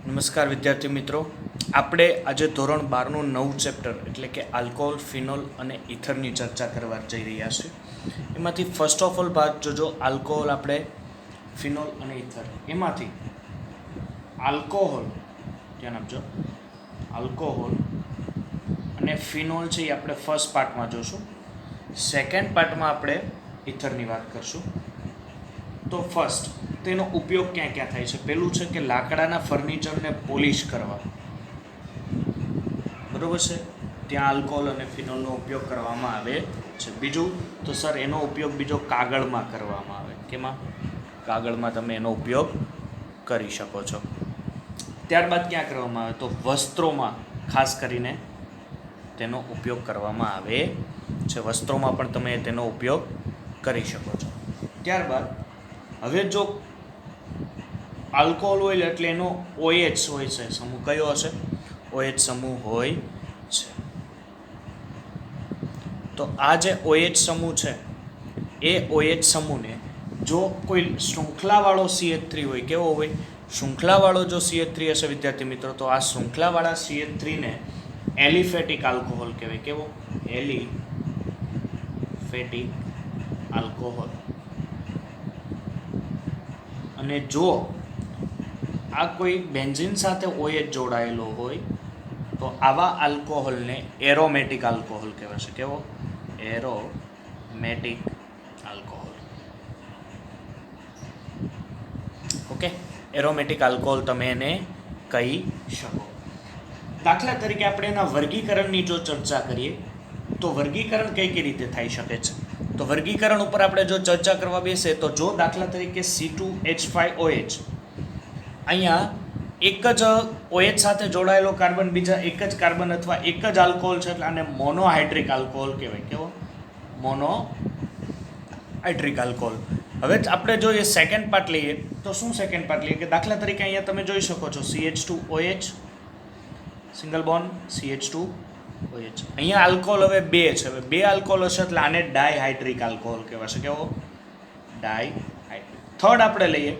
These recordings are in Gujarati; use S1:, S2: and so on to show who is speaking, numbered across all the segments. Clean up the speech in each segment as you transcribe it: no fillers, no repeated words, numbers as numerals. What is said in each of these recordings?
S1: નમસ્કાર વિદ્યાર્થી મિત્રો, આપણે આજે ધોરણ 12નું નવું ચેપ્ટર એટલે કે આલ્કોહોલ, ફિનોલ અને ઇથરની ચર્ચા કરવા જઈ રહ્યા છીએ. એમાંથી ફર્સ્ટ ઓફ ઓલ ભાગ જોજો, આલ્કોહોલ, આપણે ફિનોલ અને ઇથર. એમાંથી આલ્કોહોલ, ધ્યાન આપજો, આલ્કોહોલ અને ફિનોલ છે એ આપણે ફર્સ્ટ પાર્ટમાં જોશું. સેકન્ડ પાર્ટમાં આપણે ઇથરની વાત કરશું. તો ફર્સ્ટ, તેનો ઉપયોગ ક્યાં ક્યાં થાય છે? પહેલું છે કે લાકડાના ફર્નિચરને પોલિશ કરવા, બરોબર છે, ત્યાં આલ્કોહોલ અને ફિનોલનો ઉપયોગ કરવામાં આવે છે. બીજું તો સર એનો ઉપયોગ બીજો કાગળમાં કરવામાં આવે. કેમાં? કાગળમાં તમે એનો ઉપયોગ કરી શકો છો. ત્યારબાદ ક્યાં કરવામાં આવે? તો વસ્ત્રોમાં ખાસ કરીને તેનો ઉપયોગ કરવામાં આવે છે. વસ્ત્રોમાં પણ તમે તેનો ઉપયોગ કરી શકો છો. ત્યારબાદ હવે જો આલ્કોહોલ હોય એટલે એનો OH હોય છે, સમૂહ કયો હશે? OH સમૂહ હોય છે. તો આ જે OH સમૂહ છે એ OH સમૂહને જો કોઈ શૃંખલાવાળો CH3 હોય, કેવો હોય? શૃંખલાવાળો જો CH3 હશે વિદ્યાર્થી મિત્રો, તો આ શૃંખલાવાળા CH3 ને એલિફેટિક આલ્કોહોલ કહેવાય. કેવો? Aliphatic alcohol. અને જો આ કોઈ બેન્ઝીન સાથે OH જોડાયેલો હોય તો આવા આલ્કોહોલને એરોમેટિક આલ્કોહોલ કહેવાશે. કેવો? Aromatic alcohol. Okay, aromatic alcohol તમે એને કહી શકો. દાખલા તરીકે આપણે એના વર્ગીકરણની જો ચર્ચા કરીએ તો વર્ગીકરણ કઈ રીતે થઈ શકે છે? તો વર્ગીકરણ ઉપર આપણે જો ચર્ચા કરવા બેસે તો જો દાખલા તરીકે C2H5OH, અહીંયા એક જ OH સાથે જોડાયેલો કાર્બન બીજા એક જ કાર્બન અથવા એક જ આલ્કોહોલ છે, એટલે આને મોનોહાઇડ્રિક આલ્કોહોલ કહેવાય. કેવો? Monohydric alcohol. હવે આપણે જોઈએ સેકન્ડ પાર્ટ લઈએ તો શું સેકન્ડ પાર્ટ લઈએ કે દાખલા તરીકે અહીંયા તમે જોઈ શકો છો CH2OH સિંગલ બોન્ડ, CH2OH. અહીંયા આલ્કોહોલ હવે બે છે. હવે બે આલ્કોહોલ હશે એટલે આને ડાયહાઇડ્રિક આલ્કોહોલ કહેવાશે. કેવો? ડાયહાઇડ્રિક. થર્ડ આપણે લઈએ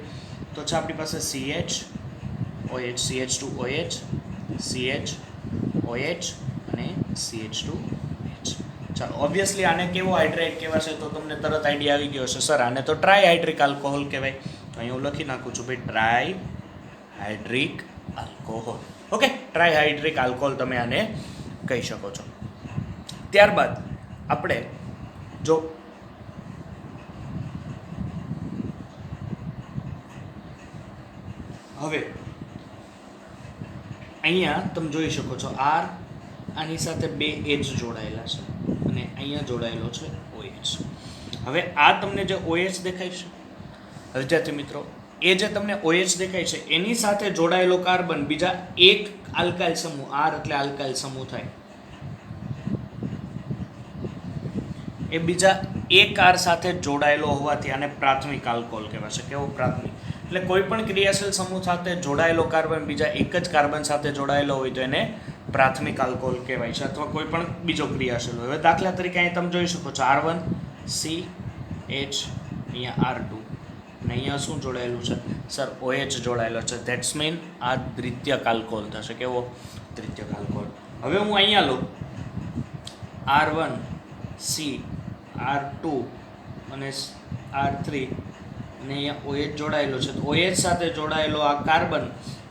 S1: તો છે આપણી પાસે CH2OH, અને CH2OH. ચાલો, ઓબ્વિયસલી આને કેવો હાઇડ્રેટ કહેવાશે તો તમને તરત આઈડિયા આવી ગયો હશે, સર આને તો ટ્રાયહાઇડ્રિક આલ્કોહોલ કહેવાય. તો અહીં હું લખી નાખું છું ભાઈ, ટ્રાયહાઇડ્રિક આલ્કોહોલ. ઓકે, ટ્રાયહાઇડ્રિક આલ્કોહોલ તમે આને કહી શકો છો. ત્યારબાદ આપણે જો હવે અહીંયા તમે જોઈ શકો છો R, આની સાથે બે H જોડાયેલા છે અને અહીંયા જોડાયેલો છે OH. હવે આ તમને જે OH દેખાય છે વિદ્યાર્થી મિત્રો, એ જે તમને OH દેખાય છે એની સાથે જોડાયેલો કાર્બન બીજા એક આલ્કાઇલ સમૂહ, R એટલે આલ્કાઇલ સમૂહ થાય, એ બીજા એક R સાથે જોડાયેલો હોવાથી આને પ્રાથમિક આલ્કોહોલ કહેવાશે. કેવો? પ્રાથમિક. એટલે કોઈ પણ ક્રિયાશીલ સમૂહ સાથે જોડાયેલો કાર્બન બીજા એક જ કાર્બન સાથે જોડાયેલો હોય તો એને પ્રાથમિક આલ્કોહોલ કહેવાય છે, અથવા કોઈ પણ બીજો ક્રિયાશીલ હોય. હવે દાખલા તરીકે અહીં તમે જોઈ શકો છો R1CH, અહીંયા R2 અને અહીંયા શું જોડાયેલું છે? સર OH જોડાયેલો છે. ધેટ્સ મીન આ દ્વિતીયક આલ્કોહોલ થશે. કેવો? દ્વિતીયક આલ્કોહોલ. હવે હું અહીંયા લઉં R1C, R2 અને R3 અને અહીંયા OH જોડાયેલો છે. તો OH સાથે જોડાયેલો આ કાર્બન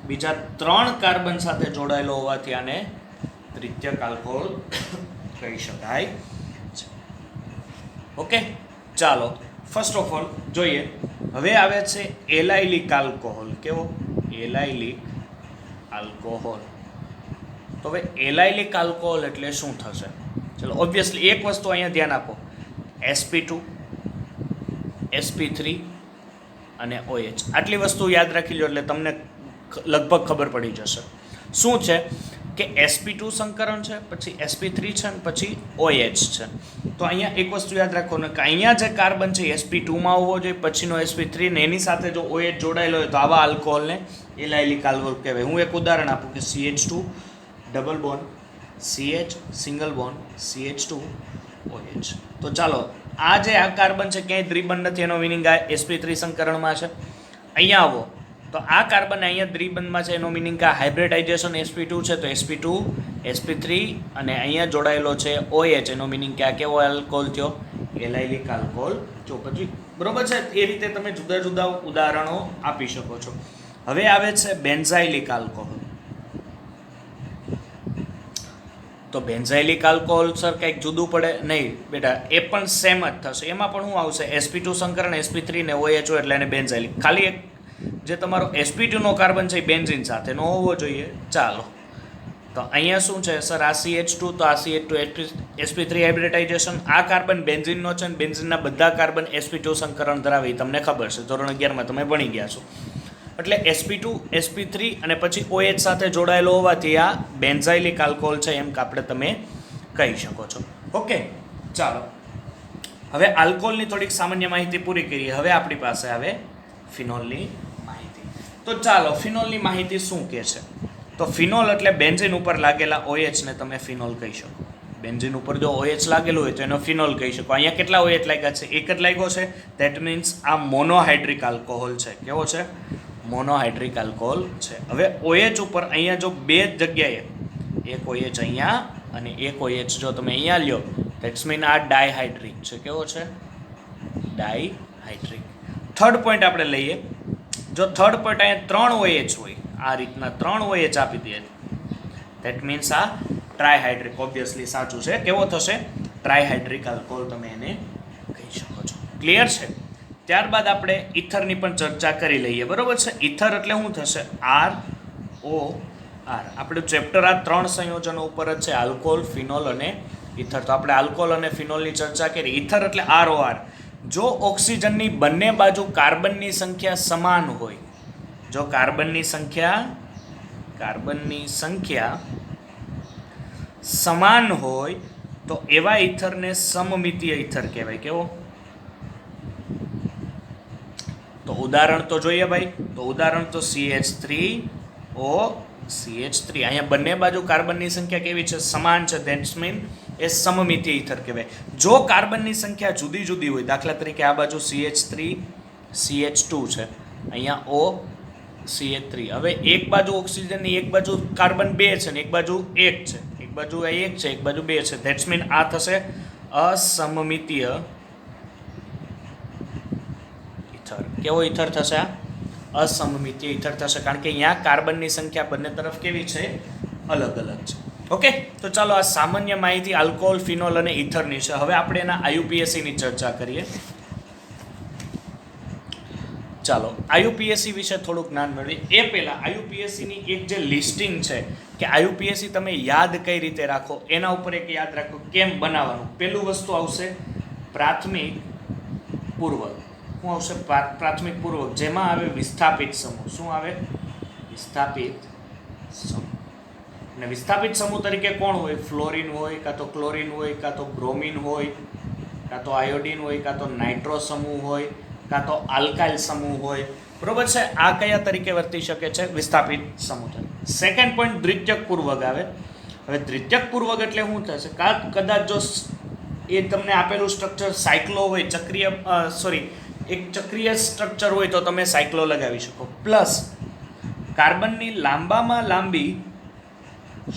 S1: બીજા ત્રણ કાર્બન સાથે જોડાયેલો હોવાથી આને દ્વિતીયક આલ્કોહોલ કહી શકાય છે. ઓકે, ચાલો ફર્સ્ટ ઓફ ઓલ જોઈએ. હવે આવે છે એલાઇલિક આલ્કોહોલ. કેવો? Allylic alcohol. તો હવે એલાઇલિક આલ્કોહોલ એટલે શું થશે? ચલો, ઓબ્વિયસલી એક વસ્તુ અહીંયા ધ્યાન આપો, sp2, sp3 અને OH. આટલી વસ્તુ યાદ રાખી લો એટલે તમને લગભગ ખબર પડી જશે. શું છે કે sp2 સંકરણ છે, પછી sp3 છે અને પછી OH છે. તો અહીંયા એક વસ્તુ યાદ રાખો ને કે અહીંયા જે કાર્બન છે sp2માં હોવો જોઈએ, પછીનો sp3 ને એની સાથે જો OH જોડાયેલો હોય તો આવા આલ્કોહોલને એલાઇલિક આલ્કોહોલ કહેવાય. હું એક ઉદાહરણ આપું કે CH2 double bond CH single bond CH2OH. તો ચાલો, આ જે આ કાર્બન છે ક્યાંય દ્વિબંધ નથી, એનો મિનિંગ આ sp3 સંકરણમાં છે. અહીંયા આવો તો તો આ કાર્બન અહીંયા દ્વિબંધમાં છે, એનો મિનિંગ કે હાઇબ્રિડાઇઝેશન sp2 છે, તો sp2 sp3 અને અહીંયા જોડાયેલો છે OH, એનો મિનિંગ કે આ કેવો આલ્કોહોલ થયો, એલાઇલિક આલ્કોહોલ જો. પછી બરોબર છે, એ રીતે તમે જુદા જુદા ઉદાહરણો આપી શકો છો. હવે આવે છે બેન્ઝાઇલિક આલ્કોહોલ. તો બેન્ઝાઇલિક આલ્કોહોલ સર કંઈક જુદું પડે નહીં બેટા, એ પણ સેમ જ થશે. એમાં પણ શું આવશે, sp2 સંકરણ sp3 ને OH હોય એટલે એને બેન્ઝાઇલિક. ખાલી એક જે તમારો sp2 નો કાર્બન છે એ બેન્ઝીન સાથે નો હોવો જોઈએ. ચાલો, તો અહીંયા શું છે સર, આ CH2, તો આ CH2 sp3 હાઇબ્રિડાઇઝેશન. આ કાર્બન બેન્ઝીનનો છે ને બેન્ઝીનના બધા કાર્બન sp2 સંકરણ ધરાવે, તમને ખબર છે, ધોરણ 11માં તમે ભણી ગયા છો. એટલે sp2 sp3 અને પછી OH સાથે જોડાયેલો હોવાથી આ બેન્ઝાઇલિક આલ્કોહોલ છે એમ આપણે તમે કહી શકો છો. ઓકે, ચાલો હવે આલ્કોહોલની થોડીક સામાન્ય માહિતી પૂરી કરીએ. હવે આપણી પાસે આવે ફિનોલની માહિતી. તો ચાલો, ફિનોલની માહિતી શું કહે છે? તો ફિનોલ એટલે બેન્ઝીન ઉપર લાગેલા OH ને તમે ફિનોલ કહી શકો. બેન્ઝીન ઉપર જો OH લાગેલું હોય તો એનો ફિનોલ કહી શકો. અહીંયા કેટલા OH લાગ્યા છે? એક જ લાગ્યો છે. ધેટ મીન્સ આ મોનોહાઇડ્રિક આલ્કોહોલ છે. કેવો છે? મોનોહાઇડ્રિક આલ્કોહોલ છે. હવે OH ઉપર અહીંયા જો બે જગ્યાએ એક OH અહીંયા અને એક OH જો તમે અહીંયા લ્યો, ધેટ્સ મીન આ ડાયહાઇડ્રિક છે. કેવો છે? ડાયહાઇડ્રિક. થર્ડ પોઈન્ટ આપણે લઈએ. જો થર્ડ પોઈન્ટ અહીંયા 3 OH હોય, આ રીતના 3 OH આપી દે, ધેટ મીન્સ આ ટ્રાયહાઇડ્રિક. ઓબ્વિયસલી સાચું છે. કેવો થશે? ટ્રાયહાઇડ્રિક આલ્કોહોલ તમે એને કહી શકો છો. ક્લિયર છે? ત્યારબાદ આપણે ઇથરની પણ ચર્ચા કરી લઈએ. બરોબર છે? ઇથર એટલે શું થશે? ROR. આપણું ચેપ્ટર આ 3 સંયોજનો ઉપર જ છે, આલ્કોહોલ, ફિનોલ અને ઇથર. તો આપણે આલ્કોહોલ અને ફિનોલની ચર્ચા કરી. ઇથર એટલે ROR. જો ઓક્સિજનની બંને બાજુ કાર્બનની સંખ્યા સમાન હોય, જો કાર્બનની સંખ્યા સમાન હોય તો એવા ઇથરને સમમિતીય ઇથર કહેવાય. કેવો? તો ઉદાહરણ તો જોઈએ ભાઈ. તો ઉદાહરણ તો CH3O CH3. અહીંયા બંને બાજુ કાર્બનની સંખ્યા કેવી છે? સમાન છે. ધેટ્સ મીન એ સમમિતીય ઇથર કહેવાય. જો કાર્બનની સંખ્યા જુદી જુદી હોય, દાખલા તરીકે આ બાજુ CH3 CH2 છે, અહીંયા O CH3. હવે એક બાજુ ઓક્સિજનની એક બાજુ કાર્બન 2 છે ને એક બાજુ 1 છે, એક બાજુ 1 છે એક બાજુ 2 છે. ધેટ્સ મીન આ થશે અસમમિતીય ઇથર. કેવો ઇથર થશે? આ અસમમિતીય ઇથર થશે, કારણ કે અહીંયા કાર્બનની સંખ્યા બંને તરફ કેવી છે? અલગ અલગ છે. ઓકે, તો ચાલો આ સામાન્ય માહિતી આલ્કોહોલ, ફિનોલ અને ઇથરની છે. હવે આપણે એના IUPACની ચર્ચા કરીએ. ચાલો IUPAC વિશે થોડુંક જ્ઞાન મેળવીએ. એ પહેલાં IUPACની એક જે લિસ્ટિંગ છે કે IUPAC તમે યાદ કઈ રીતે રાખો, એના ઉપર એક યાદ રાખો કેમ બનાવવાનું. પહેલું વસ્તુ આવશે પ્રાથમિક પૂર્વક. શું આવશે? પ્રાથમિક પૂર્વક, જેમાં આવે વિસ્થાપિત સમૂહ. શું આવે? વિસ્થાપિત સમૂહ. અને વિસ્થાપિત સમૂહ તરીકે કોણ હોય? ફ્લોરિન હોય, કાં તો ક્લોરિન હોય, કાં તો બ્રોમિન હોય, કાં તો આયોડિન હોય, કાં તો નાઇટ્રો સમૂહ હોય, કાં તો આલ્કાઇલ સમૂહ હોય. બરોબર છે? આ કયા તરીકે વર્તી શકે છે? વિસ્થાપિત સમૂહ તરીકે. સેકન્ડ પોઈન્ટ દ્વિતીયક પૂર્વક આવે. હવે દ્વિતીયક પૂર્વક એટલે શું થશે? કદાચ જો એ તમને આપેલું સ્ટ્રક્ચર સાયક્લો હોય, એક ચક્રીય સ્ટ્રક્ચર હોય તો તમે સાયક્લો લગાવી શકો. પ્લસ કાર્બનની લાંબામાં લાંબી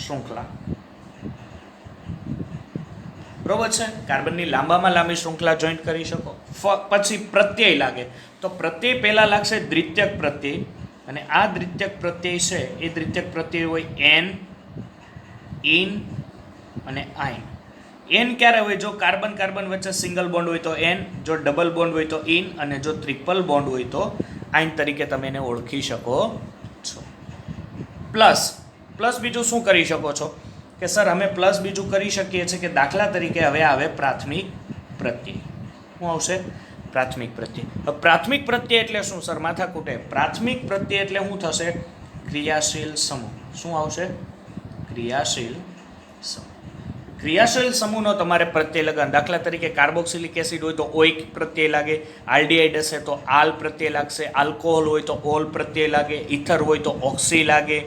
S1: શૃંખલા. બરોબર છે? કાર્બનની લાંબામાં લાંબી શૃંખલા જોઈન્ટ કરી શકો. પછી પ્રત્યય લાગે, તો પ્રત્યય પહેલાં લાગશે દ્વિતીયક પ્રત્યય, અને આ દ્વિતીયક પ્રત્યય છે એ દ્વિતીયક પ્રત્યય હોય એન, ઇન અને આઇન. એન ક્યારે હોય? જો કાર્બન કાર્બન વચ્ચે સિંગલ બોન્ડ હોય તો એન, જો ડબલ બોન્ડ હોય તો ઇન, અને જો ટ્રિપલ બોન્ડ હોય તો આઇન તરીકે તમે એને ઓળખી શકો છો. પ્લસ બીજું શું કરી શકો છો કે સર અમે પ્લસ બીજું કરી શકીએ છીએ કે દાખલા તરીકે હવે આવે પ્રાથમિક પ્રત્યય. શું આવશે? પ્રાથમિક પ્રત્યય. હવે પ્રાથમિક પ્રત્યય એટલે શું સર? માથાકૂટે. પ્રાથમિક પ્રત્યય એટલે શું થશે? ક્રિયાશીલ સમૂહ. શું આવશે? ક્રિયાશીલ સમૂહ. ક્રિયાશીલ સમૂહનો તમારે પ્રત્યય લગાવવાનો. દાખલા તરીકે કાર્બોક્સિલિક એસિડ હોય તો ઓઇક પ્રત્યય લાગે, આલ્ડિહાઇડ હશે તો આલ પ્રત્યય લાગશે, આલ્કોહોલ હોય તો ઓલ પ્રત્યય લાગે, ઇથર હોય તો ઓક્સી લાગે,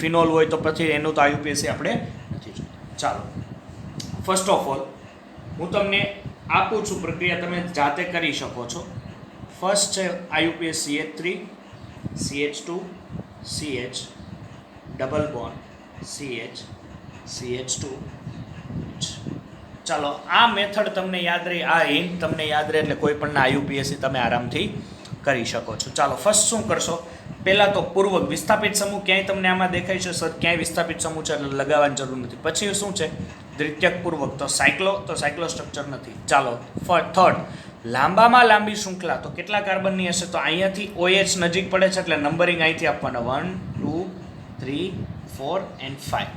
S1: ફિનોલ હોય તો પછી એનું તો IUPAC આપણે નથી જોયું. ચાલો, ફર્સ્ટ ઓફ ઓલ હું તમને આપું છું પ્રક્રિયા, તમે જાતે કરી શકો છો. ફર્સ્ટ છે IUPAC CH3 CH2 CH double bond CH CH2 ચાલો આ મેથડ તમને યાદ રહી, આ હિન્ટ તમને યાદ રહે એટલે કોઈ પણ IUPAC તમે આરામથી કરી શકો છો. ચાલો ફર્સ્ટ શું કરશો, પહેલાં તો પૂર્વક વિસ્થાપિત સમૂહ ક્યાંય તમને આમાં દેખાય છે સર? ક્યાંય વિસ્થાપિત સમૂહ છે એટલે લગાવવાની જરૂર નથી. પછી શું છે દ્વિતીયક પૂર્વક, તો સાયક્લો સ્ટ્રક્ચર નથી. ચાલો થર્ડ, લાંબામાં લાંબી શૃંખલા તો કેટલા કાર્બનની હશે? તો અહીંયાથી OH નજીક પડે છે એટલે નંબરિંગ અહીંથી આપવાના 1 2 3 4 and 5.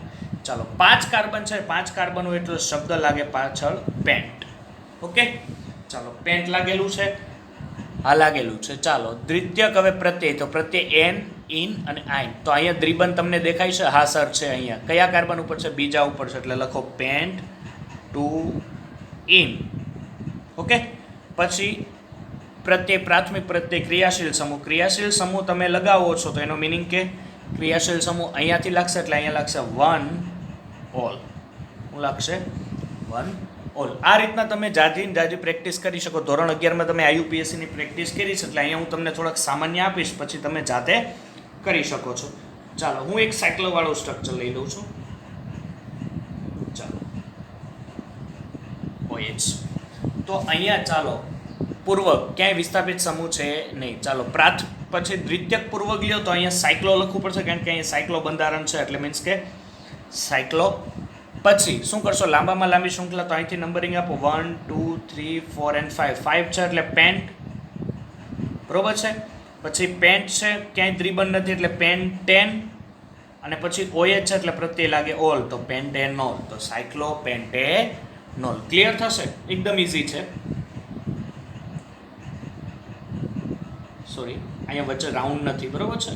S1: ચાલો 5 કાર્બન છે, 5 કાર્બન હોય એટલે શબ્દ લાગે પાછળ પેન્ટ. ઓકે, ચાલો પેન્ટ લાગેલું છે, આ લાગેલું છે. ચાલો દ્વિતીયક હવે પ્રત્યય, તો પ્રત્યય એન, ઇન અને આઇન. તો અહીંયા દ્વિબંધ તમને દેખાય છે? હા સર છે. અહીંયા કયા કાર્બન ઉપર છે? બીજા ઉપર છે એટલે લખો પેન્ટ ટુ ઇન. ઓકે, પછી પ્રત્યય પ્રાથમિક પ્રત્યય ક્રિયાશીલ સમૂહ. ક્રિયાશીલ સમૂહ તમે લગાવો છો તો એનો મિનિંગ કે ક્રિયાશીલ સમૂહ અહીંયાથી લાગશે એટલે અહીંયા લાગશે વન ઓલ. શું લાગશે? One all. આ રીતના તમે જાજી પ્રેક્ટિસ કરી શકો. ધોરણ 11માં તમે IUPACની પ્રેક્ટિસ કરી છે એટલે અહીંયા હું તમને થોડાક સામાન્ય આપીશ, પછી તમે જાતે કરી શકો છો. ચાલો હું એક સાયક્લોવાળું સ્ટ્રક્ચર લઈ લઉં છું. ચાલો OH. તો અહીંયા ચાલો પૂર્વક ક્યાંય વિસ્થાપિત સમૂહ છે નહીં. ચાલો પછી દ્વિતીયક પૂર્વક લ્યો તો અહીંયા સાયક્લો લખવું પડશે કારણ કે અહીંયા સાયક્લો બંધારણ છે એટલે મીન્સ કે સાયક્લો. પછી શું કરશો? લાંબામાં લાંબી શૃંખલા, તો અહીંથી નંબરિંગ આપો 1 2 3 4 and 5. 5 છે એટલે પેન્ટ, બરોબર છે. પછી પેન્ટ છે, ક્યાંય દ્વિબંધ નથી એટલે પેન્ટેન, અને પછી OH છે એટલે પ્રત્યય લાગે ઓલ, તો પેન્ટેનોલ. તો સાયક્લો પેન્ટેનોલ. ક્લિયર થશે? એકદમ ઇઝી છે. સોરી, અહીંયા વચ્ચે રાઉન્ડ નથી, બરોબર છે,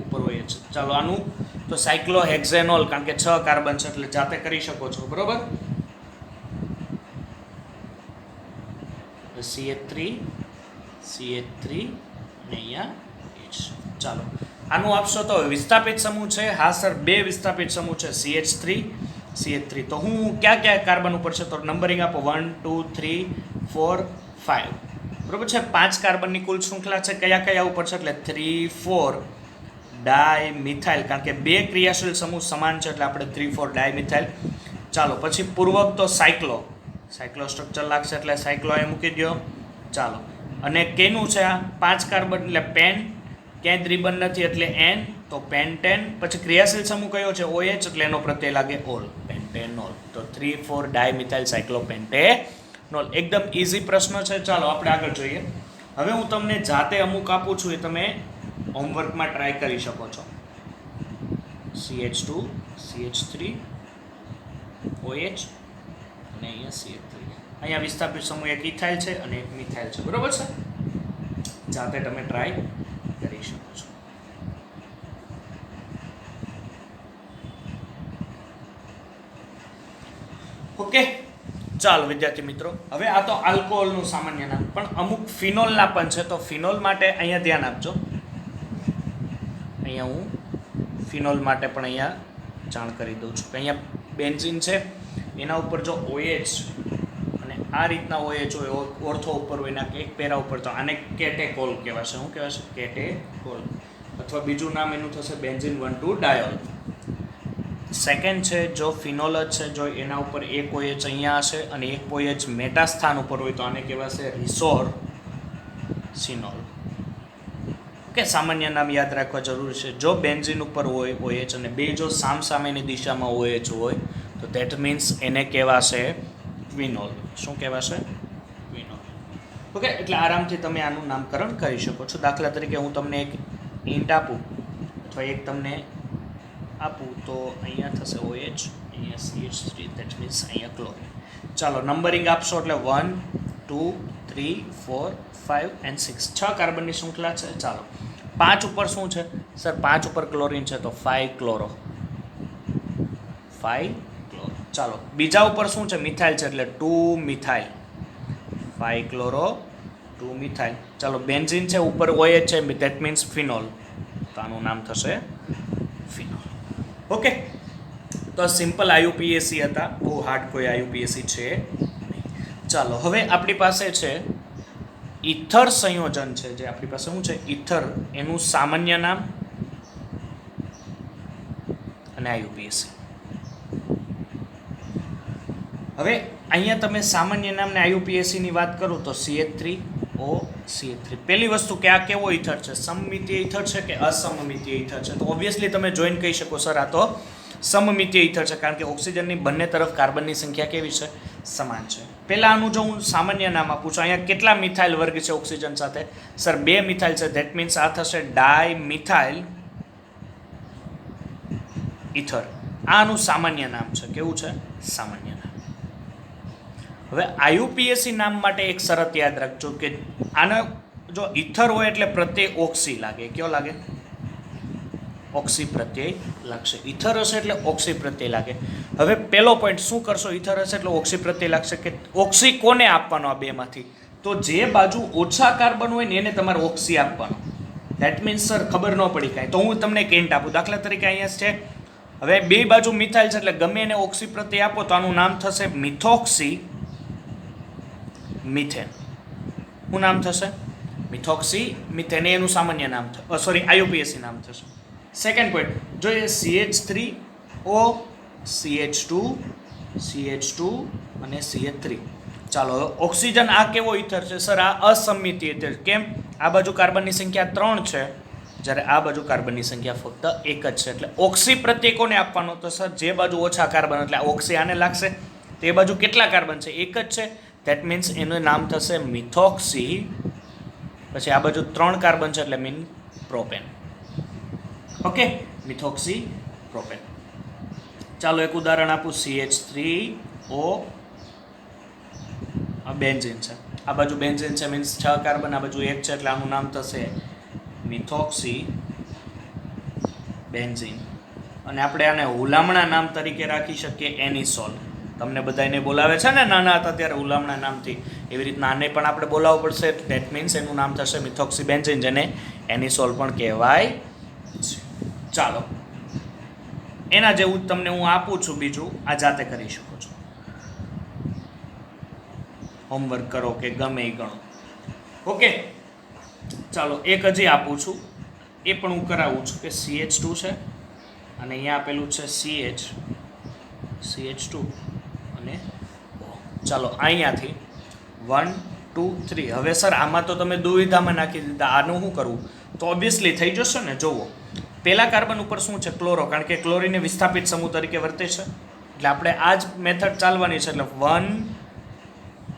S1: ઉપર હોય છે. ચાલો આનું તો સાયક્લો હેક્ઝેનોલ, કારણ કે 6 કાર્બન છે એટલે જાતે કરી શકો છો, બરોબર. CH3 અને અહીંયા H. ચાલો આનું આપશો તો વિસ્થાપિત સમૂહ છે. હા સર, 2 વિસ્થાપિત સમૂહ છે, CH3. તો હું ક્યાં કાર્બન ઉપર છે? તો નંબરિંગ આપો 1 2 3 4 5. બરોબર છે. 5 કાર્બનની કુલ શૃંખલા છે. કયા ઉપર છે? એટલે 3 4 ડાયમિથાઇલ, કારણ કે 2 ક્રિયાશીલ સમૂહ સમાન છે એટલે આપણે 3 4 ડાયમિથાઇલ. ચાલો પછી પૂર્વક તો સાયક્લો સ્ટ્રક્ચર લાગશે એટલે સાયક્લો એ મૂકી દો. ચાલો અને કેનું છે આ? 5 કાર્બન એટલે પેન, ક્યાંય દ્વિબંધ નથી એટલે એન, તો પેન્ટેન. પછી ક્રિયાશીલ સમૂહ કયો છે? OH એટલે એનો પ્રત્યય લાગે ઓલ, પેન્ટેનોલ. તો 3 4 ડાયમિથાઇલ સાયક્લોપેન્ટેનોલ. એકદમ ઇઝી પ્રશ્ન છે. ચાલો આપણે આગળ જોઈએ. હવે હું તમને જાતે અમુક આપું છું, એ તમે હોમવર્કમાં ટ્રાય કરી શકો છો. CH2 CH3 OH અને અહીંયા CH3. અહીંયા વિસ્થાપિત સમૂહ એક ઇથાઇલ છે અને એક મિથાઇલ છે, બરોબર છે. જાતે તમે ટ્રાય કરી શકો છો. ઓકે, ચાલો વિદ્યાર્થી મિત્રો, હવે આ તો આલ્કોહોલનું સામાન્ય નામ, પણ અમુક ફિનોલના પણ છે. તો ફિનોલ માટે અહીંયા ધ્યાન આપજો. અહીંયા હું ફિનોલ માટે પણ અહીંયા જાણ કરી દઉં છું કે અહીંયા બેન્ઝીન છે, એના ઉપર જો OH અને આ રીતના OH હોય, ઓર્થો ઉપર હોય, એના એક પેરા ઉપર, તો આને કેટેકોલ કહેવાશે. શું કહેવાશે? કેટેકોલ. અથવા બીજું નામ એનું થશે બેન્ઝીન 1,2 ડાયોલ. સેકન્ડ છે જો ફિનોલ જ છે, જો એના ઉપર એક OH અહીંયા હશે અને એક OH મેટા સ્થાન ઉપર હોય તો આને કહેવાશે રિસોર્સિનોલ. ઓકે, સામાન્ય નામ યાદ રાખવા જરૂરી છે. જો બેન્ઝીન ઉપર હોય OH અને બે જો સામસામેની દિશામાં OH હોય તો ધેટ મીન્સ એને કહેવાશે ક્વિનોલ. શું કહેવાશે? ક્વિનોલ. ઓકે, એટલે આરામથી તમે આનું નામકરણ કરી શકો છો. દાખલા તરીકે હું તમને એક હિન્ટ આપું અથવા એક તમને આપું તો અહીંયા થશે OH, અહીંયા CH3, ધેટ મીન્સ અહીંયા ક્લોરીન. ચાલો નંબરિંગ આપશો એટલે 1 2 3 4 5 and 6. 6 કાર્બનની શૃંખલા છે. ચાલો 5 ઉપર શું છે સર? 5 ઉપર ક્લોરીન છે તો 5 ક્લોરો. ચાલો બીજા ઉપર શું છે? મિથાઇલ છે એટલે 2 મિથાઇલ. 5 chloro 2 methyl. ચાલો બેન્ઝીન છે, ઉપર OH છે, ધેટ મીન્સ ફિનોલ, તો આનું નામ થશે ફિનોલ. ઓકે, તો સિમ્પલ IUPAC હતા, બહુ હાર્ડ કોઈ IUPAC છે નહીં. ચાલો હવે આપણી પાસે છે ઇથર સંયોજન છે જે આપણી પાસે શું છે ઇથર, એનું સામાન્ય નામ અને આઈયુપીએસી. હવે અહીંયા તમે સામાન્ય નામ ને આઈયુપીએસી ની વાત કરો તો CH3O CH3. પહેલી વસ્તુ કે આ કેવો ઇથર છે, સમમિતીય ઇથર છે કે અસમમિતીય ઇથર છે? તો ઓબ્વિયસલી તમે જોઈને કહી શકો સર આ તો સમમિતીય ઇથર છે, કારણ કે ઓક્સિજનની બંને તરફ કાર્બનની સંખ્યા કેવી છે, સમાન છે. પહેલા આનું જો હું સામાન્ય નામ આપું છું, અહીંયા કેટલા મિથાઇલ વર્ગ છે ઓક્સિજન સાથે? સર 2 મિથાઇલ છે. ધેટ મીન્સ આ થશે ડાયમિથાઇલ ઇથર. આનું સામાન્ય નામ છે. કેવું છે? સામાન્ય નામ. હવે આઈયુપીએસી નામ માટે એક શરત યાદ રાખજો કે આને જો ઇથર હોય એટલે પ્રત્યય ઓક્સી લાગે. કયો લાગે? ઓક્સી પ્રત્યય લાગશે. ઇથર હશે એટલે ઓક્સી પ્રત્યય લાગે. હવે પહેલો પોઈન્ટ શું કરશો? ઇથર હશે એટલે ઓક્સી પ્રત્યય લાગશે કે ઓક્સી કોને આપવાનો આ બેમાંથી? તો જે બાજુ ઓછા કાર્બન હોય ને એને તમારે ઓક્સી આપવાનો. ધેટ મીન્સ સર ખબર ન પડી કાંઈ તો હું તમને એક હિન્ટ આપું. દાખલા તરીકે અહીંયા છે હવે બે બાજુ મિથાઇલ છે એટલે ગમે એને ઓક્સી પ્રત્યય આપો તો આનું નામ થશે મિથોક્સી મિથેન. શું નામ થશે? Methoxy methane. એનું સામાન્ય નામ થશે, સોરી આઈયુપીએસી નામ થશે. સેકન્ડ પોઈન્ટ જોઈએ CH3O CH2 CH2 અને CH3. ચાલો હવે ઓક્સિજન આ કેવો ઇથર છે? સર આ અસમિતીય ઇથર. કેમ? આ બાજુ કાર્બનની સંખ્યા 3 છે જ્યારે આ બાજુ કાર્બનની સંખ્યા ફક્ત 1 જ છે. એટલે ઓક્સી પ્રત્યય કોને આપવાનો? તો સર જે બાજુ ઓછા કાર્બન એટલે ઓક્સી આને લાગશે. તે બાજુ કેટલા કાર્બન છે? 1 જ છે. ધેટ મીન્સ એનું નામ થશે મિથોક્સી. પછી આ બાજુ 3 કાર્બન છે એટલે mean propane. Okay, methoxy propane. ચાલો એક ઉદાહરણ આપું. CH3O બેન્ઝીન છે. આ બાજુ બેન્ઝીન છે મીન્સ 6 કાર્બન, આ બાજુ 1 છે એટલે આનું નામ થશે મિથોક્સી બેન્ઝીન. અને આપણે આને હુલામણા નામ તરીકે રાખી શકીએ એનિસોલ. તમને બધાને બોલાવે છે ને નાના હતા ત્યારે હુલામણા નામથી, એવી રીતના આને પણ આપણે બોલાવવું પડશે. ધેટ મીન્સ એનું નામ થશે મિથોક્સી બેન્ઝીન, જેને એનિસોલ પણ કહેવાય છે. ચાલો એના જેવું તમને હું આપું છું બીજું, આ જાતે કરી શકો છો. હોમવર્ક કરો કે ગમે એ ગણો. ઓકે, ચાલો એક હજી આપું છું, એ પણ હું કરાવું છું કે CH2 છે અને અહીંયા આપેલું છે CH2 અને O. ચાલો અહીંયાથી 1 2 3. હવે સર આમાં તો તમે દુવિધામાં નાખી દીધા, આનું શું કરવું? તો ઓબ્વિયસલી થઈ જશે ને. જુઓ પહેલા કાર્બન ઉપર શું છે? ક્લોરો, કારણ કે ક્લોરીને વિસ્થાપિત સમૂહ તરીકે વર્તે છે એટલે આપણે આ જ મેથડ ચાલવાની છે. એટલે 1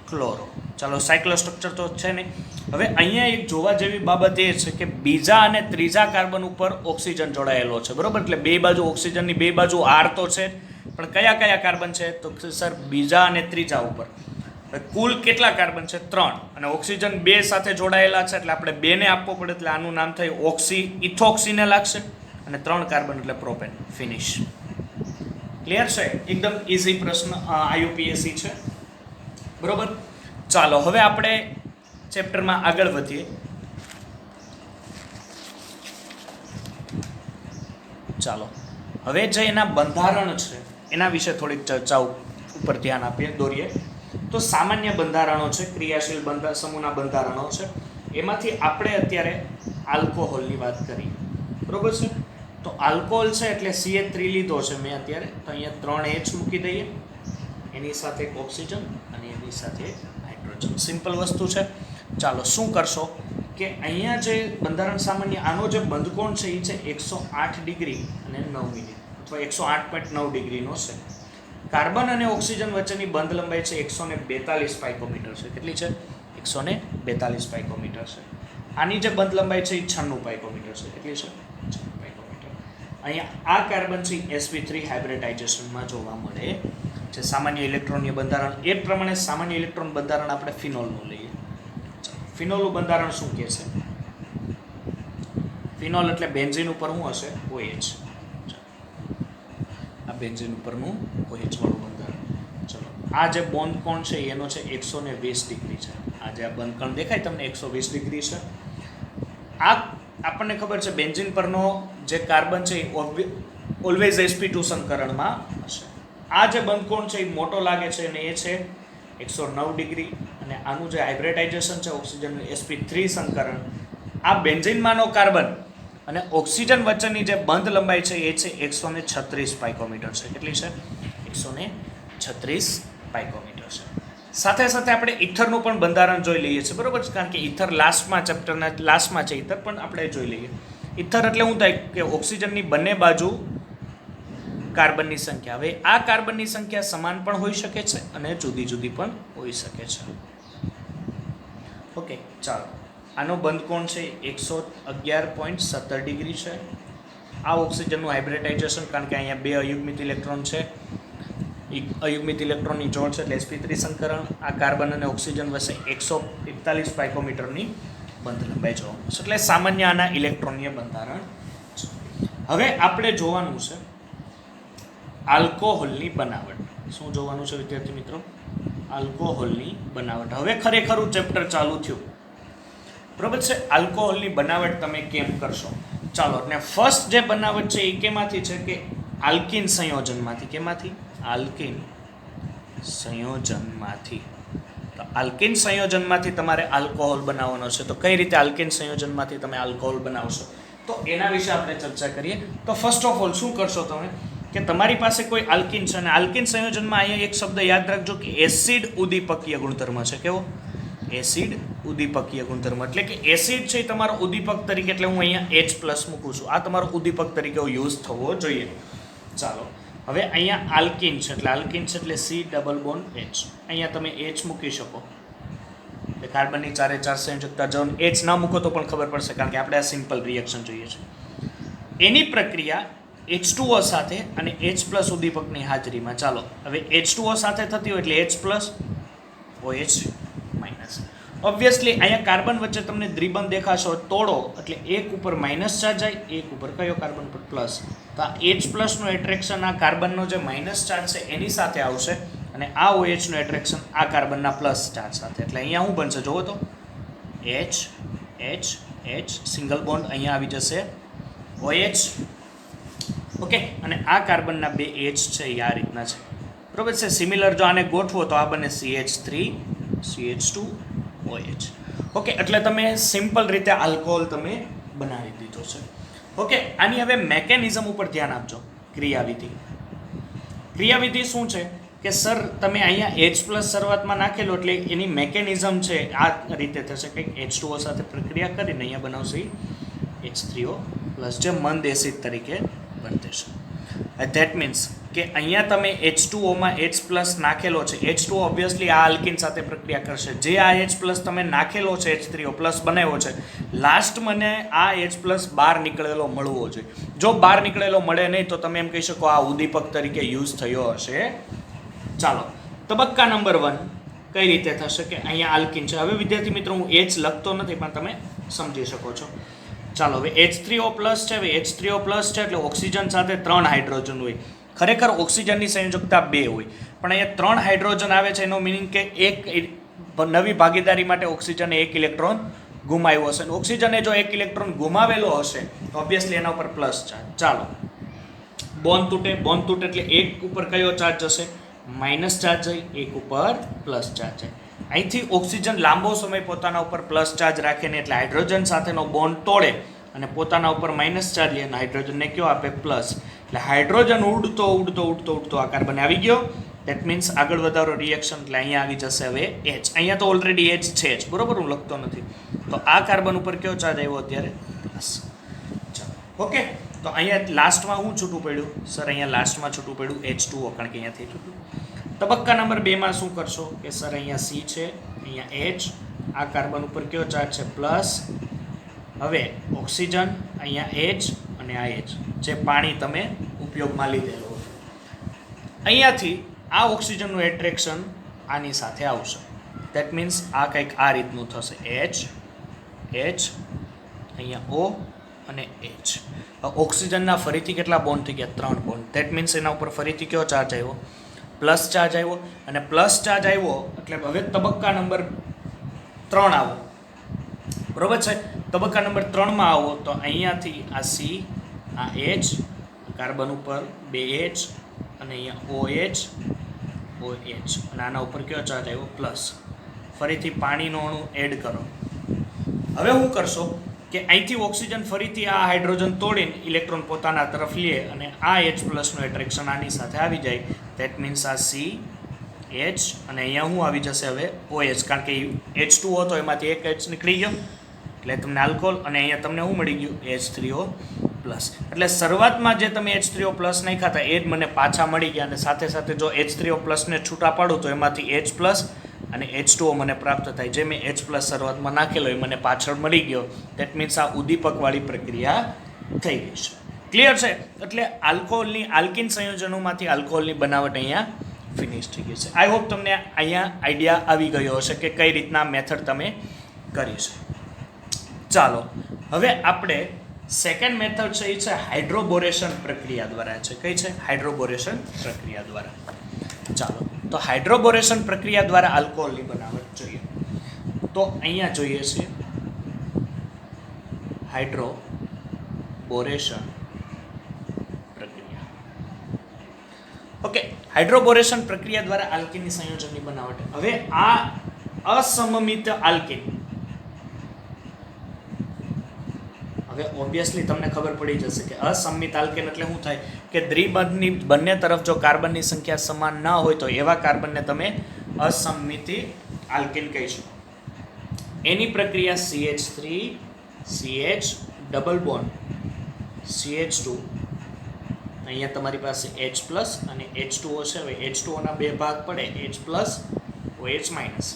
S1: ક્લોરો. ચાલો સાયક્લો સ્ટ્રક્ચર તો છે નહીં. હવે અહીંયા એક જોવા જેવી બાબત એ છે કે બીજા અને ત્રીજા કાર્બન ઉપર ઓક્સિજન જોડાયેલો છે, બરોબર? એટલે બે બાજુ ઓક્સિજનની બે બાજુ R તો છે, પણ કયા કયા કાર્બન છે? તો સર બીજા અને ત્રીજા ઉપર. કુલ કેટલા કાર્બન છે? 3. અને ઓક્સિજન 2 સાથે જોડાયેલા છે એટલે આપણે 2 ને આપવો પડે. એટલે આનું નામ થાય ઓક્સી ઇથોક્સીને લાગશે અને 3 કાર્બન એટલે પ્રોપેન. ફિનિશ. ક્લિયર છે? એકદમ ઇઝી પ્રશ્ન આઈયુપીએસી છે, બરોબર? ચાલો હવે આપણે ચેપ્ટરમાં આગળ વધીએ. ચાલો હવે જે એના બંધારણ છે એના વિશે થોડીક ચર્ચાઓ ઉપર ધ્યાન આપીએ, દોરીએ. તો સામાન્ય બંધારણો છે, ક્રિયાશીલ સમૂહના બંધારણો છે. એમાંથી આપણે અત્યારે આલ્કોહોલની વાત કરી, બરોબર છે? તો આલ્કોહોલ છે એટલે CH3 લીધો છે મેં અત્યારે, તો અહીંયા 3 H મૂકી દઈએ, એની સાથે એક ઓક્સિજન અને એની સાથે હાઇડ્રોજન. સિમ્પલ વસ્તુ છે. ચાલો શું કરશો કે અહીંયા જે બંધારણ સામાન્ય આનો જે બંધકોણ છે એ છે 108 ડિગ્રી અને 9 મિનિટ અથવા 108.9 ડિગ્રીનો છે. કાર્બન અને ઓક્સિજન વચ્ચેની બંધ લંબાઈ છે 142 પાઇકોમીટર છે. કેટલી છે? 142 પાઇકોમીટર છે. આની જે બંધ લંબાઈ છે એ 96 પાઇકોમીટર છે. કેટલી છે? 96 પાઇકોમીટર. અહીંયા આ કાર્બન છે sp3 હાઇબ્રિડાઇઝેશનમાં જોવા મળે છે. સામાન્ય ઇલેક્ટ્રોનીય બંધારણ એ પ્રમાણે સામાન્ય ઇલેક્ટ્રોન બંધારણ આપણે ફિનોલનું લઈએ. ફિનોલનું બંધારણ શું કહે છે? ફિનોલ એટલે બેન્ઝીન ઉપર શું હશે? OH. આ બેન્ઝીન ઉપરનું OH વાળું બંધારણ. ચલો આ જે બોન્ડ કોણ છે એનો છે 120 ડિગ્રી છે. આ જે આ બંધકણ દેખાય તમને 120 ડિગ્રી છે. આ આપણને ખબર છે બેન્ઝીન પરનો જે કાર્બન છે એ ઓલવેઝ sp2 સંકરણમાં હશે. આ જે બંધકોણ છે એ મોટો લાગે છે અને એ છે 109 ડિગ્રી અને અને આનું જે હાઇબ્રિડાઇઝેશન છે ઓક્સિજનનું sp3 સંકરણ, આ બેન્ઝીનમાંનો કાર્બન અને ઓક્સિજન વચ્ચેની જે બંધ લંબાઈ છે એ છે 136 પાઇકોમીટર છે. કેટલી છે? 136 પાઇકોમીટર છે. સાથે સાથે આપણે ઈથરનું પણ બંધારણ જોઈ લઈએ છીએ, બરોબર છે, કારણ કે ઈથર લાસ્ટમાં ચેપ્ટરના લાસ્ટમાં છે ઈથર, પણ આપણે જોઈ લઈએ. ઈથર એટલે શું થાય કે ઓક્સિજનની બંને બાજુ કાર્બનની સંખ્યા. હવે આ કાર્બનની સંખ્યા સમાન પણ હોઈ શકે છે અને જુદી જુદી પણ હોઈ શકે છે. ઓકે, ચાલો. આનો બંધ કોણ છે 111.17 ડિગ્રી છે. આ ઓક્સિજનનું હાઇબ્રિડાઇઝેશન, કારણ કે અહીંયા 2 અયુગ્મિત ઇલેક્ટ્રોન છે, અયુગ્મિત ઇલેક્ટ્રોનની જોડ છે એટલે sp3 સંકરણ. આ કાર્બન અને ઓક્સિજન વચ્ચે 141 પાઇકોમીટરની બંધ લંબાઈ જોવા મળશે, એટલે સામાન્ય આના ઇલેક્ટ્રોનીય બંધારણ છે. હવે આપણે જોવાનું છે આલ્કોહોલની બનાવટ. શું જોવાનું છે વિદ્યાર્થી મિત્રો? આલ્કોહોલની બનાવટ. હવે ખરેખર ચેપ્ટર ચાલુ થયું, બરોબર છે. આલ્કોહોલની બનાવટ તમે કેમ કરશો? ચાલો, અને ફર્સ્ટ જે બનાવટ છે એ કેમાંથી છે કે આલ્કિન સંયોજનમાંથી. કેમાંથી? આલ્કિન સંયોજનમાંથી. તો આલ્કિન સંયોજનમાંથી તમારે આલ્કોહોલ બનાવવાનો છે. તો કઈ રીતે આલ્કિન સંયોજનમાંથી તમે આલ્કોહોલ બનાવશો, તો એના વિશે આપણે ચર્ચા કરીએ. તો ફર્સ્ટ ઓફ ઓલ શું કરશો તમે કે તમારી પાસે કોઈ આલ્કિન છે અને આલ્કિન સંયોજનમાં અહીંયા એક શબ્દ યાદ રાખજો કે એસિડ ઉદ્દીપકીય ગુણધર્મ છે. કેવો? એસિડ ઉદ્દીપકીય ગુણધર્મ. એટલે કે એસિડ છે એ તમારો ઉદ્દીપક તરીકે, એટલે હું અહીંયા H+ મૂકું છું, આ તમારો ઉદ્દીપક તરીકે યુઝ થવો જોઈએ. ચાલો, હવે અહીંયા આલ્કિન છે એટલે આલ્કિન છે એટલે C ડબલ બોન્ડ H. અહીંયા તમે H મૂકી શકો, એટલે કાર્બનની 4 સંયોજકતા. જો H ના મૂકો તો પણ ખબર પડશે, કારણ કે આપણે આ સિમ્પલ રિએક્શન જોઈએ છે. એની પ્રક્રિયા H2O સાથે અને H+ ઉદ્દીપકની હાજરીમાં. ચાલો, હવે H2O સાથે થતી હોય એટલે H+ OH-. ઓબ્વિયસલી અહીંયા કાર્બન વચ્ચે તમને દ્વિબંધ દેખાશો, તોડો એટલે એક ઉપર માઇનસ ચાર્જ જાય, એક ઉપર કયો કાર્બન પર પ્લસ. તો આ H+ નું એટ્રેક્શન આ કાર્બનનો જે માઇનસ ચાર્જ છે એની સાથે આવશે અને આ OH નું એટ્રેક્શન આ કાર્બનના પ્લસ ચાર્જ સાથે. એટલે અહીંયા શું બનશે જોવો તો H H H single bond, અહીંયા આવી જશે OH. ઓકે, અને આ કાર્બનના 2 H છે એ આ રીતના છે, બરોબર છે. સિમિલર જો આને ગોઠવો તો આ બને CH3 CH2 OH. ઓકે, એટલે તમે સિમ્પલ રીતે આલ્કોહોલ તમે બનાવી દીધો છે. ઓકે, આની હવે મેકેનિઝમ ઉપર ધ્યાન આપજો. ક્રિયાવિધિ. ક્રિયાવિધિ શું છે કે સર તમે અહીંયા H+ શરૂઆતમાં નાખેલો એટલે એની મેકેનિઝમ છે આ રીતે થશે કે H2O સાથે પ્રક્રિયા કરીને અહીંયા બનાવશે H3O+, જે મંદ એસિડ તરીકે બનશે. ધેટ મીન્સ કે અહીંયા તમે H2Oમાં H+ નાખેલો છે. H2O ઓબ્વિયસલી આ આલ્કિન સાથે પ્રક્રિયા કરશે. જે આ H+ તમે નાખેલો છે H3O+ બનાવ્યો છે, લાસ્ટ મને આ H+ બહાર નીકળેલો મળવો જોઈએ. જો બહાર નીકળેલો મળે નહીં તો તમે એમ કહી શકો આ ઉદ્દીપક તરીકે યુઝ થયો હશે. ચાલો, તબક્કા નંબર 1 કઈ રીતે થશે કે અહીંયા આલ્કિન છે. હવે વિદ્યાર્થી મિત્રો હું H લખતો નથી પણ તમે સમજી શકો છો. ચાલો, હવે H3O+ છે. હવે H3O+ છે એટલે ઓક્સિજન સાથે 3 હાઇડ્રોજન હોય. ખરેખર ઓક્સિજનની સંયોજકતા 2 હોય, પણ અહીંયા 3 હાઇડ્રોજન આવે છે. એનો મિનિંગ કે એક નવી ભાગીદારી માટે ઓક્સિજને 1 ઇલેક્ટ્રોન ગુમાવ્યો હશે. ઓક્સિજને જો 1 ઇલેક્ટ્રોન ગુમાવેલો હશે તો ઓબ્વિયસલી એના ઉપર પ્લસ ચાર્જ. ચાલો, બોન્ડ તૂટે. બોન્ડ તૂટે એટલે એક ઉપર કયો ચાર્જ જશે? માઇનસ ચાર્જ જાય, એક ઉપર પ્લસ ચાર્જ જાય. અહીંથી ઓક્સિજન લાંબો સમય પોતાના ઉપર પ્લસ ચાર્જ રાખે ને એટલે હાઇડ્રોજન સાથેનો બોન્ડ તોડે અને પોતાના ઉપર માઇનસ ચાર્જ લે અને હાઇડ્રોજનને કયો આપે? પ્લસ. એટલે હાઇડ્રોજન ઉડતો ઉડતો ઉડતો ઉડતો આ કાર્બન આવી ગયો. દેટ મીન્સ આગળ વધારો રિએક્શન એટલે અહીંયા આવી જશે હવે H. અહીંયા તો ઓલરેડી H છે જ, બરોબર, હું લખતો નથી. તો આ કાર્બન ઉપર કયો ચાર્જ આવ્યો અત્યારે? પ્લસ. ચાલો, ઓકે. તો અહીંયા લાસ્ટમાં શું છૂટું પડ્યું સર? અહીંયા લાસ્ટમાં છૂટું પડ્યું H2O, કારણ કે અહીંયાથી છૂટું. તબક્કા નંબર 2માં શું કરશો કે સર અહીંયા C છે, અહીંયા H, આ કાર્બન ઉપર કયો ચાર્જ છે? પ્લસ. હવે ઓક્સિજન, અહીંયા H અને આ H, જે પાણી તમે ઉપયોગમાં લીધેલો. અહીંયાથી આ ઓક્સિજનનું એટ્રેક્શન આની સાથે આવશે. દેટ મીન્સ આ કંઈક આ રીતનું થશે. H H, અહીંયા O અને H. ઓક્સિજનના ફરીથી કેટલા બોન્ડ થઈ ગયા? 3 બોન્ડ. દેટ મીન્સ એના ઉપર ફરીથી કયો ચાર્જ આવ્યો? પ્લસ ચાર્જ આવ્યો. અને પ્લસ ચાર્જ આવ્યો એટલે હવે તબક્કા નંબર 3 આવો, બરોબર છે. તબક્કા નંબર 3માં આવો તો અહીંયાથી આ C, આ H, કાર્બન ઉપર 2 H અને અહીંયા OH OH, અને આના ઉપર કયો ચાર્જ આવ્યો? પ્લસ. ફરીથી પાણીનો અણુ એડ કરો. હવે શું કરશો કે અહીંથી ઓક્સિજન ફરીથી આ હાઇડ્રોજન તોડીને ઇલેક્ટ્રોન પોતાના તરફ લે અને આ H પ્લસનું એટ્રેક્શન આની સાથે આવી જાય. ધેટ મીન્સ આ C H અને અહીંયા શું આવી જશે હવે OH, કારણ કે H2O હતો એમાંથી એક H નીકળી ગયો એટલે તમને આલ્કોહોલ, અને અહીંયા તમને શું મળી ગયું H3O પ્લસ. એટલે શરૂઆતમાં જે તમે H3O પ્લસ નાખ્યા હતા એ જ મને પાછા મળી ગયા, અને સાથે સાથે જો H3O પ્લસને છૂટા પાડું તો એમાંથી H પ્લસ અને H2O મને પ્રાપ્ત થાય. જે મેં H પ્લસ શરૂઆતમાં નાખેલો એ મને પાછળ મળી ગયો. ધેટ મીન્સ આ ઉદ્દીપકવાળી પ્રક્રિયા થઈ ગઈ છે. ક્લિયર છે? એટલે આલ્કોહોલની આલ્કિન સંયોજનોમાંથી આલ્કોહોલની બનાવટ અહીંયા ફિનિશ થઈ ગઈ છે. આઈ હોપ તમને અહીંયા આઈડિયા આવી ગયો હશે કે કઈ રીતના મેથડ તમે કરી છે. ચાલો હવે આપણે સેકન્ડ મેથડ છે એ છે હાઇડ્રોબોરેશન પ્રક્રિયા દ્વારા છે. કઈ છે? હાઇડ્રોબોરેશન પ્રક્રિયા દ્વારા. ચાલો તો હાઇડ્રોબોરેશન પ્રક્રિયા દ્વારા આલ્કોહોલની બનાવટ જોઈએ. તો અહીંયા જોઈએ છે હાઇડ્રોબોરેશન પ્રક્રિયા. ઓકે, હાઇડ્રોબોરેશન પ્રક્રિયા દ્વારા આલ્કીનની સંયોજનની બનાવટ. હવે આ અસમમિત આલ્કીન, હવે ઓબ્વિયસલી તમને ખબર પડી જશે કે અસમમિત આલ્કેન એટલે શું થાય કે દ્વિબંધની બંને તરફ જો કાર્બનની સંખ્યા સમાન ન હોય તો એવા કાર્બનને તમે અસમમિતિ આલ્કેન કહી શકો. એની પ્રક્રિયા CH3 CH double bond CH2, અહીંયા તમારી પાસે H પ્લસ અને H2O છે. હવે H2O ના બે ભાગ પડે, H પ્લસ OH માઇનસ.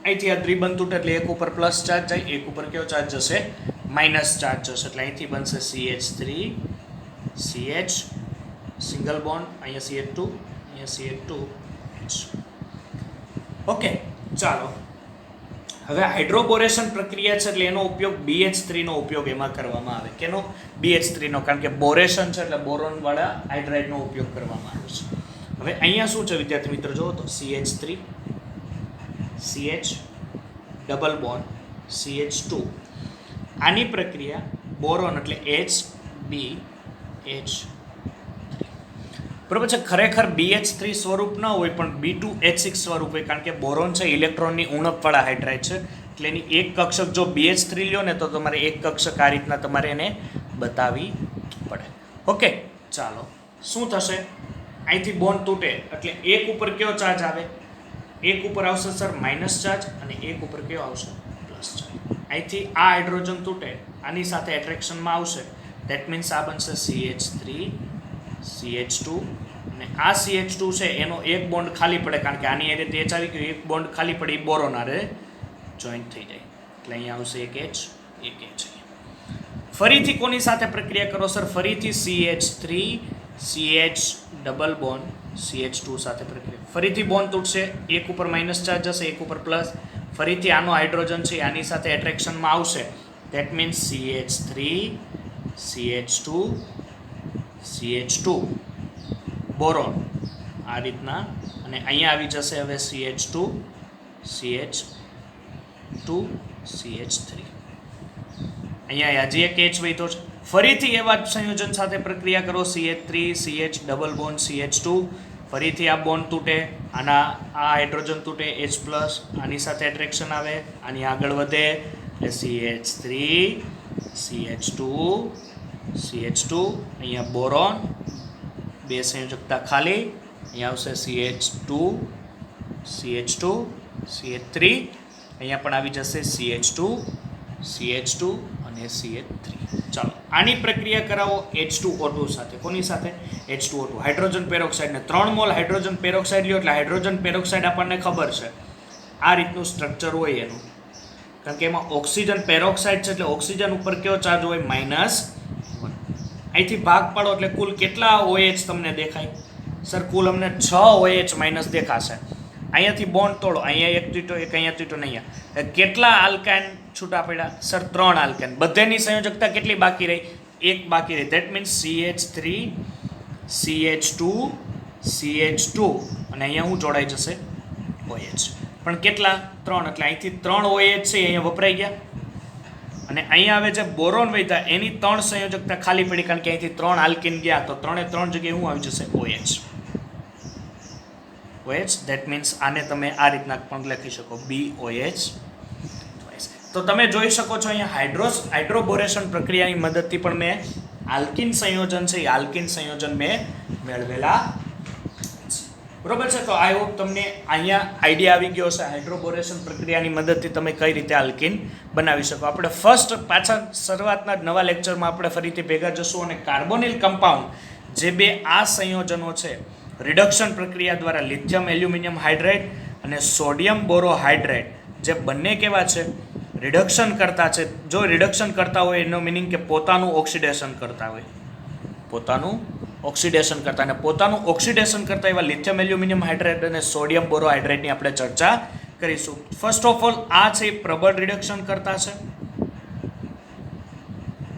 S1: અહીંથી આ દ્વિબંધ તૂટે એટલે એક ઉપર પ્લસ ચાર્જ જાય, એક ઉપર કયો ચાર્જ જશે? માઇનસ ચાર્જ જશે. એટલે અહીંથી બનશે CH3 CH સિંગલ બોન્ડ, અહીંયા CH2, અહીંયા CH2 H. ઓકે, ચાલો હવે હાઇડ્રોબોરેશન પ્રક્રિયા છે એટલે એનો ઉપયોગ BH3 નો ઉપયોગ એમાં કરવામાં આવે. કેનો? BH3 નો, કારણ કે બોરેશન છે એટલે બોરોન વાળા હાઇડ્રાઇડનો ઉપયોગ કરવામાં આવે છે. હવે અહીંયા શું છે વિદ્યાર્થી મિત્રો, જુઓ તો CH3 CH double bond CH2, આની પ્રક્રિયા બોરોન એટલે HBH. બરોબર છે? ખરેખર BH3 સ્વરૂપ ન હોય પણ B2H6 સ્વરૂપ હોય, કારણ કે બોરોન છે ઇલેક્ટ્રોનની ઉણપવાળા હાઇડ્રાઇડ છે એટલે એની એક કક્ષક જો BH3 લ્યો ને તો તમારે એક કક્ષક આ રીતના તમારે એને બતાવવી પડે. ઓકે, ચાલો શું થશે? અહીંથી બોન્ડ તૂટે એટલે એક ઉપર કયો ચાર્જ આવે? એક ઉપર આવશે સર માઇનસ ચાર્જ અને એક ઉપર કયો આવશે? Plus charge. અહીંથી આ હાઇડ્રોજન તૂટે, આની સાથે એટ્રેક્શનમાં આવશે. ધેટ મીન્સ આ બનશે CH3 CH2 અને આ CH2 છે એનો એક બોન્ડ ખાલી પડે, કારણ કે આની રીતે H આવી ગયું, એક બોન્ડ ખાલી પડે એ બોરોન આરે જોઈન્ટ થઈ જાય એટલે અહીંયા આવશે એક H એક H. ફરીથી કોની સાથે પ્રક્રિયા કરો સર? ફરીથી CH3 CH double bond CH2 સાથે પ્રક્રિયા. ફરીથી બોન્ડ તૂટશે, એક ઉપર માઇનસ ચાર્જ જશે, એક ઉપર પ્લસ. ફરીથી આનો હાઇડ્રોજન છે આની સાથે એટ્રેક્શનમાં આવશે. That means CH3 CH2 CH2 boron આ રીતના, અને અહીંયા આવી જશે હવે CH2 CH2 CH3. અહીંયા હજી એક H વહીતો છે. ફરીથી એવા સંયોજન સાથે પ્રક્રિયા કરો, CH3 CH double bond CH2. ફરીથી આ બોન્ડ તૂટે, આના આ હાઇડ્રોજન તૂટે H પ્લસ, આની સાથે એટ્રેક્શન આવે, આની આગળ વધે એટલે CH3 CH2 CH2. અહીંયા બોરોન, બે સંયોજકતા ખાલી, અહીંયા આવશે CH2 CH2 CH3. અહીંયા પણ આવી જશે CH2 CH2 અને CH3. ચાલો આની પ્રક્રિયા કરાવો H2O2 સાથે. કોની સાથે? H2O2 હાઇડ્રોજન પેરોક્સાઇડને 3 મોલ હાઇડ્રોજન પેરોક્સાઇડ લ્યો એટલે હાઇડ્રોજન પેરોક્સાઇડ આપણને ખબર છે આ રીતનું સ્ટ્રક્ચર હોય એનું, કારણ કે એમાં ઓક્સિજન પેરોક્સાઇડ છે એટલે ઓક્સિજન ઉપર કયો ચાર્જ હોય? -1. અહીંથી ભાગ પાડો એટલે કુલ કેટલા OH તમને દેખાય? સર કુલ અમને 6 OH માઇનસ દેખાશે. અહીંયાથી બોન્ડ તોડો, અહીંયા એક તૂટ્યો, એક અહીંયા તૂટ્યો, નહીં. કેટલા આલ્કાઇન છૂટા પડ્યા? Sir 3 alkyne. બધેની સંયોજકતા કેટલી બાકી રહી? એક બાકી રહી. That means CH3 CH2 CH2 અને અહીંયા શું જોડાઈ જશે? OH. પણ કેટલા? 3. એટલે અહીંથી 3 OH છે અહીંયા વપરાઈ ગયા, અને અહીંયા આવે છે બોરોન વૈધા, એની 3 સંયોજકતા ખાલી પડી, કારણ કે અહીંથી 3 આલ્કીન ગયા તો 3 જગ્યાએ શું આવી જશે? OH. OH. ધેટ મીન્સ આને તમે આ રીતના પણ લખી શકો BOH. તો તમે જોઈ શકો છો અહીંયા હાઇડ્રોબોરેશન પ્રક્રિયાની મદદથી પણ મેં આલ્કિન સંયોજન છે એ આલ્કિન સંયોજન મેં મેળવેલા. બરોબર છે. તો આઈ હોપ તમને અહીંયા આઈડિયા આવી ગયો હશે હાઇડ્રોબોરેશન પ્રક્રિયાની મદદથી તમે કઈ રીતે આલ્કિન બનાવી શકો. આપણે ફર્સ્ટ પાછા શરૂઆતના જ નવા લેક્ચરમાં આપણે ફરીથી ભેગા જશું અને કાર્બોનિલ કમ્પાઉન્ડ જે બે આ સંયોજનો છે રિડક્શન પ્રક્રિયા દ્વારા લિથિયમ એલ્યુમિનિયમ હાઇડ્રેટ અને સોડિયમ બોરોહાઇડ્રેટ જે બંને કેવા છે રિડક્શન કરતા છે. જો રિડક્શન કરતા હોય એનો મિનિંગ કે પોતાનું ઓક્સિડેશન કરતા હોય, પોતાનું ઓક્સિડેશન કરતા અને પોતાનું ઓક્સિડેશન કરતા એવા લિથિયમ એલ્યુમિનિયમ હાઇડ્રેટ અને સોડિયમ બોરોહાઇડ્રેટની આપણે ચર્ચા કરીશું. ફર્સ્ટ ઓફ ઓલ આ છે પ્રબળ રિડક્શન કરતા છે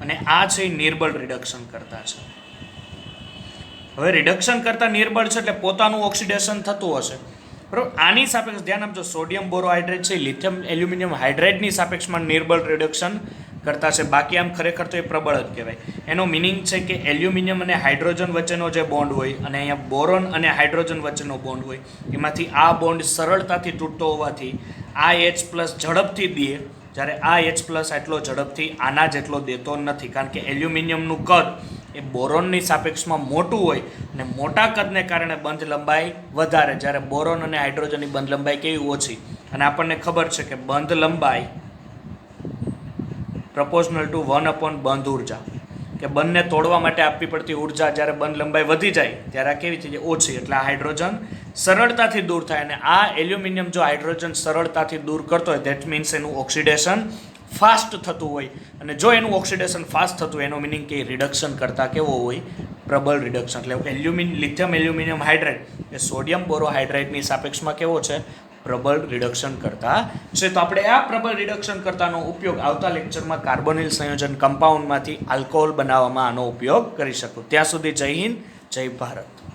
S1: અને આ છે નિર્બળ રિડક્શન કરતા છે. હવે રિડક્શન કરતા નિર્બળ છે એટલે પોતાનું ઓક્સિડેશન થતું હશે બરાબર. આની સાપેક્ષ ધ્યાન આપજો સોડિયમ બોરોહાઇડ્રેટ છે લિથિયમ એલ્યુમિનિયમ હાઇડ્રેટની સાપેક્ષમાં નિર્બળ રિડક્શન કરતા છે. બાકી આમ ખરેખર તો એ પ્રબળ જ કહેવાય. એનો મિનિંગ છે કે એલ્યુમિનિયમ અને હાઇડ્રોજન વચ્ચેનો જે બોન્ડ હોય અને અહીંયા બોરોન અને હાઇડ્રોજન વચ્ચેનો બોન્ડ હોય એમાંથી આ બોન્ડ સરળતાથી તૂટતો હોવાથી આ H+ ઝડપથી દે, જ્યારે આ H+ આટલો ઝડપથી આના જેટલો દેતો નથી. કારણ કે એલ્યુમિનિયમનું કદ એ બોરોનની સાપેક્ષમાં મોટું હોય અને મોટા કદને કારણે બંધ લંબાઈ વધારે, જ્યારે બોરોન અને હાઇડ્રોજનની બંધ લંબાઈ કેવી ઓછી. અને આપણને ખબર છે કે બંધ લંબાઈ પ્રપોઝનલ ટુ 1 બંધ ઉર્જા, કે બંધને તોડવા માટે આપવી પડતી ઉર્જા જ્યારે બંધ લંબાઈ વધી જાય ત્યારે આ કેવી થઈ જાય ઓછી. એટલે આ હાઇડ્રોજન સરળતાથી દૂર થાય અને આ એલ્યુમિનિયમ જો હાઇડ્રોજન સરળતાથી દૂર કરતો હોય ધેટ મીન્સ એનું ઓક્સિડેશન ફાસ્ટ થતું હોય. અને જો એનું ઓક્સિડેશન ફાસ્ટ થતું હોય એનો મિનિંગ કે રિડક્શન કરતાં કેવો હોય પ્રબળ રિડક્શન. એટલે લિથિયમ એલ્યુમિનિયમ હાઇડ્રેટ એ સોડિયમ બોરોહાઇડ્રેટની સાપેક્ષમાં કેવો છે પ્રબળ રિડક્શન કરતા છે. તો આપણે આ પ્રબળ રિડક્શન કરતાનો ઉપયોગ આવતા લેક્ચરમાં કાર્બોનિલ સંયોજન કમ્પાઉન્ડમાંથી આલ્કોહોલ બનાવવામાં આનો ઉપયોગ કરી શકો. ત્યાં સુધી જય હિન્દ, જય ભારત.